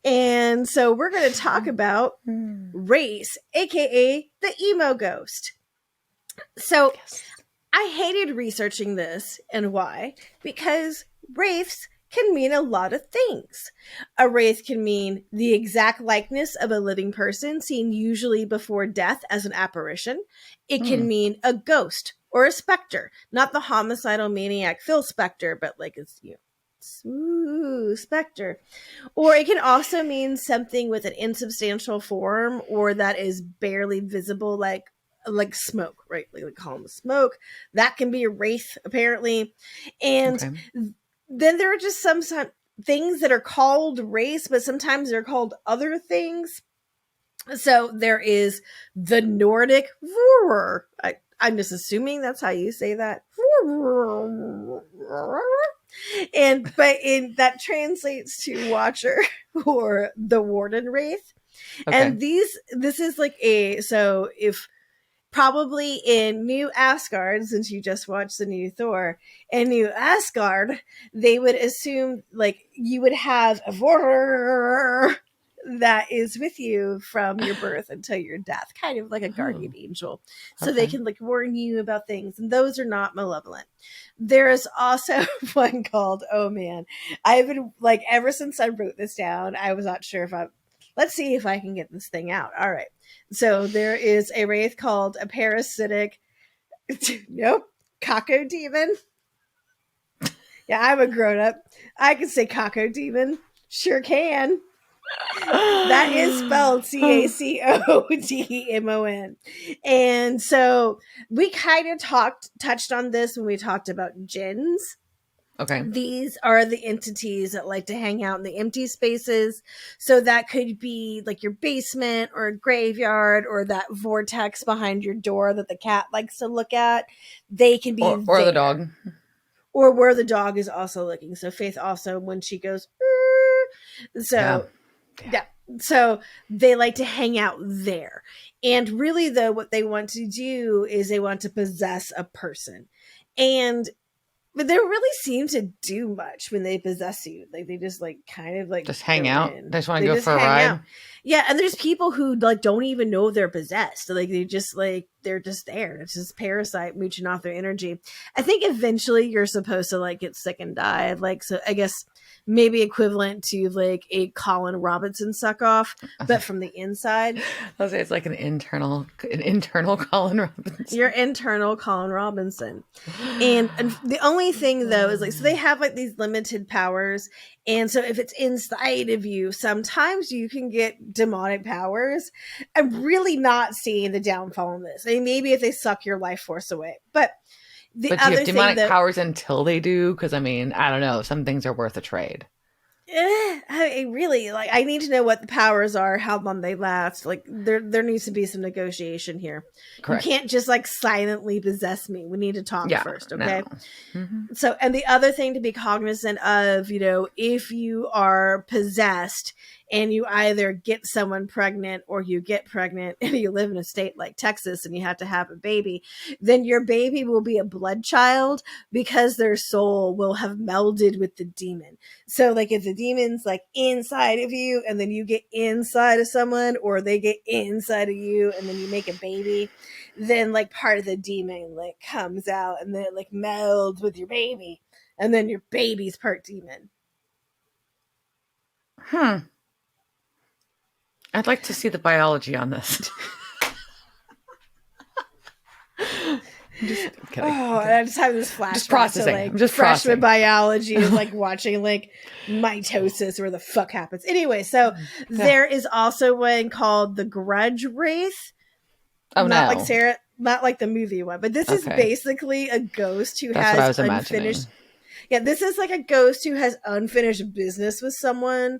And so we're going to talk about Wraiths, aka the emo ghost. So I hated researching this, and why? Because wraiths can mean a lot of things. A wraith can mean the exact likeness of a living person seen usually before death as an apparition. It can mean a ghost or a specter, not the homicidal maniac Phil Spector, but like it's specter. Or it can also mean something with an insubstantial form or that is barely visible, like smoke, right? Like column of smoke. That can be a wraith, apparently. And then there are just some things that are called wraiths, but sometimes they're called other things. So there is the Nordic Vurr. I'm just assuming that's how you say that. But that translates to watcher or the warden wraith. And this is like if probably in New Asgard, since you just watched the new Thor, in New Asgard, they would assume like you would have a Vurr that is with you from your birth until your death, kind of like a guardian angel. So they can like warn you about things, and those are not malevolent. There is also one called, oh man, I've been like, ever since I wrote this down, I was not sure if let's see if I can get this thing out. All right. So there is a wraith called a parasitic, cacodemon. Yeah, I'm a grown up. I can say cacodemon. Sure can. That is spelled Cacodemon. And so we kind of touched on this when we talked about jinns. Okay. These are the entities that like to hang out in the empty spaces. So that could be like your basement or a graveyard or that vortex behind your door that the cat likes to look at. They can be or the dog. Or where the dog is also looking. So Faith also, when she goes, so they like to hang out there. And really, though, what they want to do is they want to possess a person. But they don't really seem to do much when they possess you. Like they just like kind of like just hang out. They just want to go for a ride. Out. Yeah, and there's people who like don't even know they're possessed. Like they just like they're just there. It's just parasite mooching off their energy. I think eventually you're supposed to like get sick and die. Like so, I guess maybe equivalent to like a Colin Robinson suck off, but from the inside. I'll say it's like an internal Colin Robinson. Your internal Colin Robinson. And the only thing though is like, so they have like these limited powers. And so if it's inside of you, sometimes you can get demonic powers. I'm really not seeing the downfall in this. I mean, maybe if they suck your life force away, but do you have demonic powers until they do? Because I mean, I don't know. Some things are worth a trade. I really like. I need to know what the powers are, how long they last. Like there needs to be some negotiation here. Correct. You can't just like silently possess me. We need to talk first, okay? No. So, and the other thing to be cognizant of, if you are possessed and you either get someone pregnant or you get pregnant and you live in a state like Texas and you have to have a baby, then your baby will be a blood child because their soul will have melded with the demon. So like if the demon's like inside of you and then you get inside of someone, or they get inside of you and then you make a baby, then like part of the demon like comes out and then it like melds with your baby, and then your baby's part demon. I'd like to see the biology on this. Just kidding. I just have this flashback. Just processing. To, like, I'm just freshman biology is like watching like mitosis where the fuck happens. Anyway, so there is also one called the Grudge Wraith. Oh, not like Sarah, not like the movie one, but this is basically a ghost who has unfinished. Yeah, this is like a ghost who has unfinished business with someone,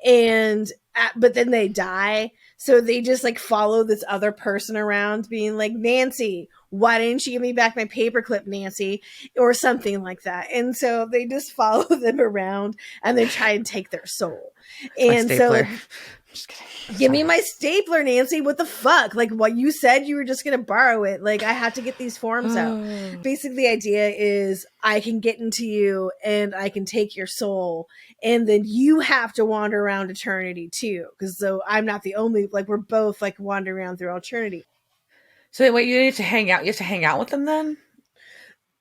but then they die. So they just like follow this other person around being like, Nancy, why didn't you give me back my paperclip, Nancy? Or something like that. And so they just follow them around and they try and take their soul. And so Just kidding. Give me my stapler, Nancy. What the fuck? Like, what you said you were just going to borrow it. Like, I had to get these forms out. Basically, the idea is I can get into you and I can take your soul. And then you have to wander around eternity too. Because so I'm not the only, like, we're both like wandering around through eternity. So wait, you need to hang out. You have to hang out with them then?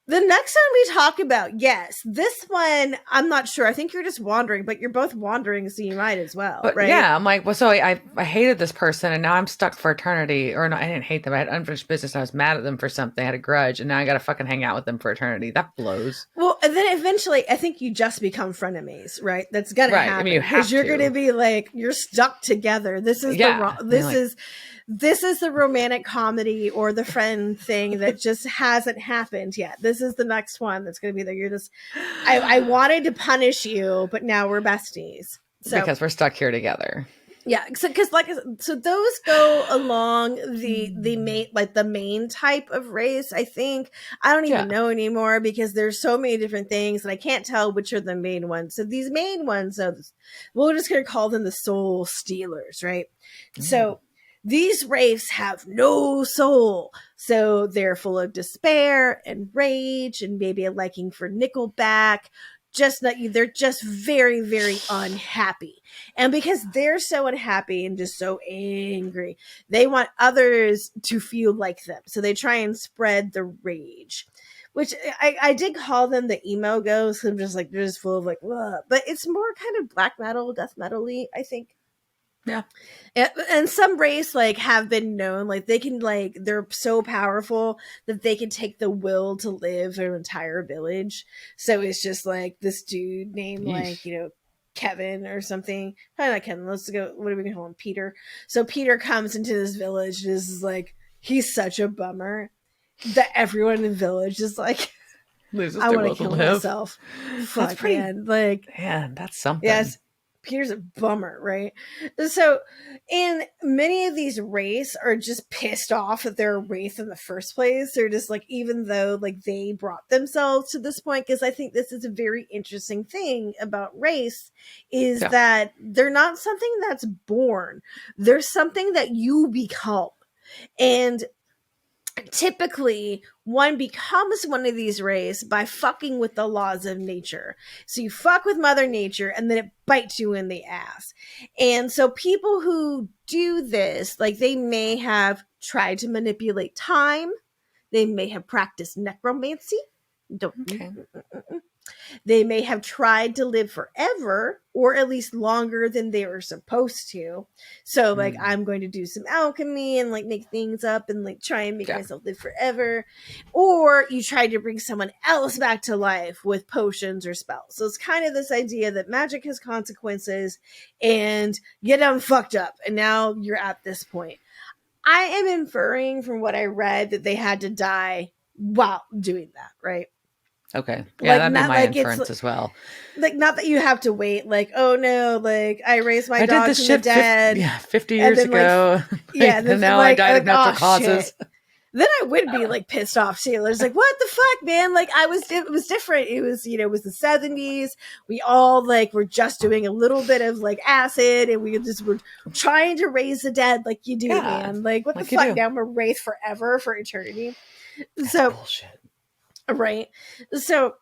The next time we talk about, yes. This one, I'm not sure. I think you're just wandering, but you're both wandering, so you might as well, but, right? Yeah, I'm like, well, so I hated this person, and now I'm stuck for eternity. Or no, I didn't hate them. I had unfinished business. I was mad at them for something. I had a grudge, and now I got to fucking hang out with them for eternity. That blows. Well, and then eventually, I think you just become frenemies, right? That's gonna happen. I mean, you have to. You're gonna be like, you're stuck together. This is this is the romantic comedy or the friend thing that just hasn't happened yet. This is the next one that's going to be there. You're just, I wanted to punish you, but now we're besties. So, because we're stuck here together. Yeah, because so those go along the main, like the main type of race. I think I don't even know anymore because there's so many different things and I can't tell which are the main ones. So these main ones, we're just gonna call them the soul stealers, right? So these wraiths have no soul. So they're full of despair and rage and maybe a liking for Nickelback. They're just very, very unhappy. And because they're so unhappy and just so angry, they want others to feel like them. So they try and spread the rage. Which I did call them the emo ghosts. I'm just like, they're just full of like, ugh. But it's more kind of black metal, death metal-y, I think. Yeah. And some race like have been known, like they can like, they're so powerful that they can take the will to live an entire village. So it's just like this dude named like, you know, Kevin or something. Probably not Kevin. Let's go. What are we going to call him? Peter. So Peter comes into this village and is like, he's such a bummer that everyone in the village is like, I want to kill myself. Fuck, that's pretty, man. Like, man, that's something. Yes. Peter's a bummer, right? So, and many of these wraiths are just pissed off that they're a wraith in the first place. They're just like, even though like they brought themselves to this point, because I think this is a very interesting thing about wraiths is that they're not something that's born. They're something that you become. And typically one becomes one of these wraiths by fucking with the laws of nature. So you fuck with Mother Nature and then it bites you in the ass. And so people who do this, like they may have tried to manipulate time. They may have practiced necromancy. They may have tried to live forever or at least longer than they were supposed to. So like, I'm going to do some alchemy and like make things up and like try and make myself live forever. Or you try to bring someone else back to life with potions or spells. So it's kind of this idea that magic has consequences and you done fucked up. And now you're at this point. I am inferring from what I read that they had to die while doing that, right? Okay. Yeah, that'd be my inference as well. Like, not that you have to wait, like, oh no, like, I raised my dog from the dead. 50 years ago. And now I died of natural causes. Shit. Then I would be, like, pissed off, too. It's like, what the fuck, man? Like, it was different. It was, you know, it was the 70s. We all, like, were just doing a little bit of, like, acid, and we just were trying to raise the dead like you do, man. Like, what the fuck? Now we're wraith forever, for eternity. That's bullshit. Right. So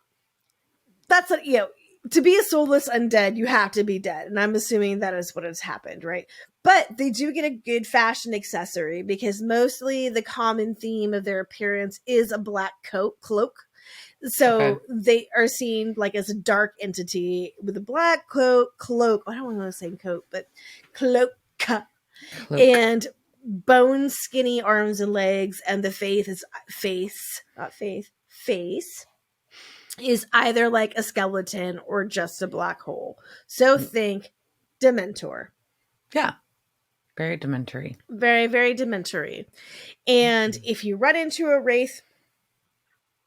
that's what, you know, to be a soulless undead, you have to be dead. And I'm assuming that is what has happened, right? But they do get a good fashion accessory because mostly the common theme of their appearance is a black cloak. So they are seen like as a dark entity with a black cloak. I don't want to say coat, but cloak. And bone skinny arms and legs, and the face is either like a skeleton or just a black hole. So think Dementor. Yeah. Very Dementory. Very, very Dementory. And if you run into a wraith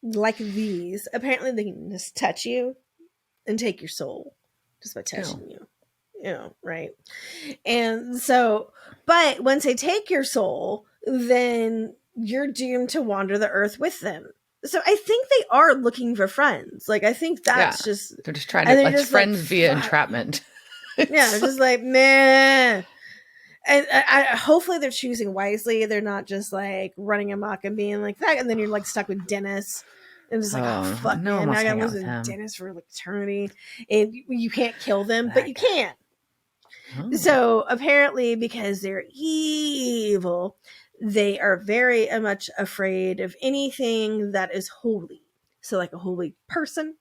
like these, apparently they can just touch you and take your soul just by touching you. You know, right? And so, but once they take your soul, then you're doomed to wander the earth with them. So I think they are looking for friends. Like, I think that's just... They're just trying to, like, friends via entrapment. Yeah, they're just like, man, And hopefully they're choosing wisely. They're not just like running amok and being like that, and then you're like stuck with Dennis. And it's like, oh fuck, no man, one now I wants to gotta hang out listen with to him. Dennis for like eternity, and you can't kill them, but you That guy. can. Oh. So apparently, because they're evil, they are very much afraid of anything that is holy. So, like a holy person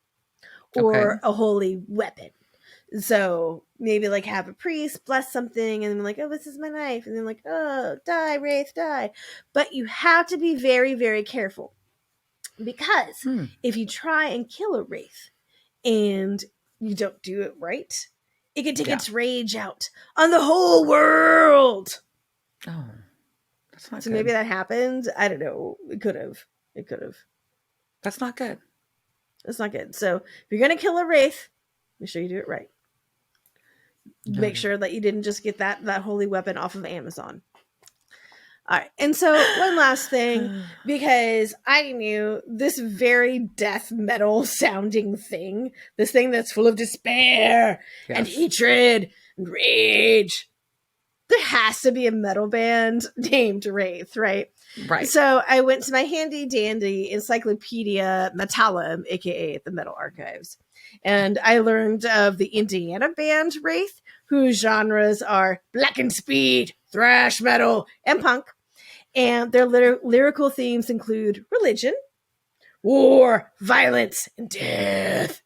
or Okay. a holy weapon. So maybe like have a priest bless something and then like, oh, this is my knife. And then like, oh, die, Wraith, die. But you have to be very, very careful. Because if you try and kill a Wraith and you don't do it right, it can take its rage out on the whole world. Oh, that's not so good. Maybe that happened. I don't know. It could have. That's not good. That's not good. So if you're going to kill a Wraith, make sure you do it right. No. Make sure that you didn't just get that holy weapon off of Amazon. All right. And so one last thing, because I knew this very death metal sounding thing, this thing that's full of despair and hatred and rage, there has to be a metal band named Wraith, right? Right. So I went to my handy dandy Encyclopedia Metallum, aka the Metal Archives, and I learned of the Indiana band Wraith, whose genres are black and speed, thrash metal, and punk. And their lyrical themes include religion, war, violence, and death.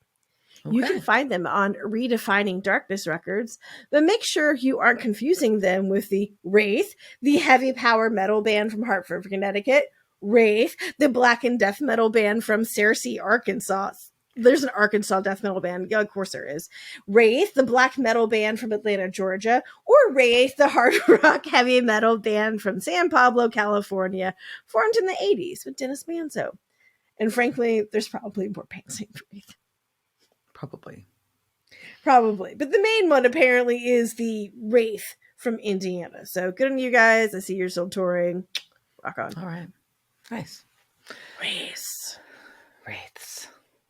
Okay. You can find them on Redefining Darkness Records, but make sure you aren't confusing them with the Wraith, the heavy power metal band from Hartford, Connecticut, Wraith, the black and death metal band from Searcy, Arkansas. There's an Arkansas death metal band. Yeah, of course there is. Wraith, the black metal band from Atlanta, Georgia, or Wraith, the hard rock heavy metal band from San Pablo, California, formed in the 80s with Dennis Manzo. And frankly, there's probably more bands named Wraith. Probably. But the main one apparently is the Wraith from Indiana. So good on you guys. I see you're still touring. Rock on. All right. Nice. Wraiths.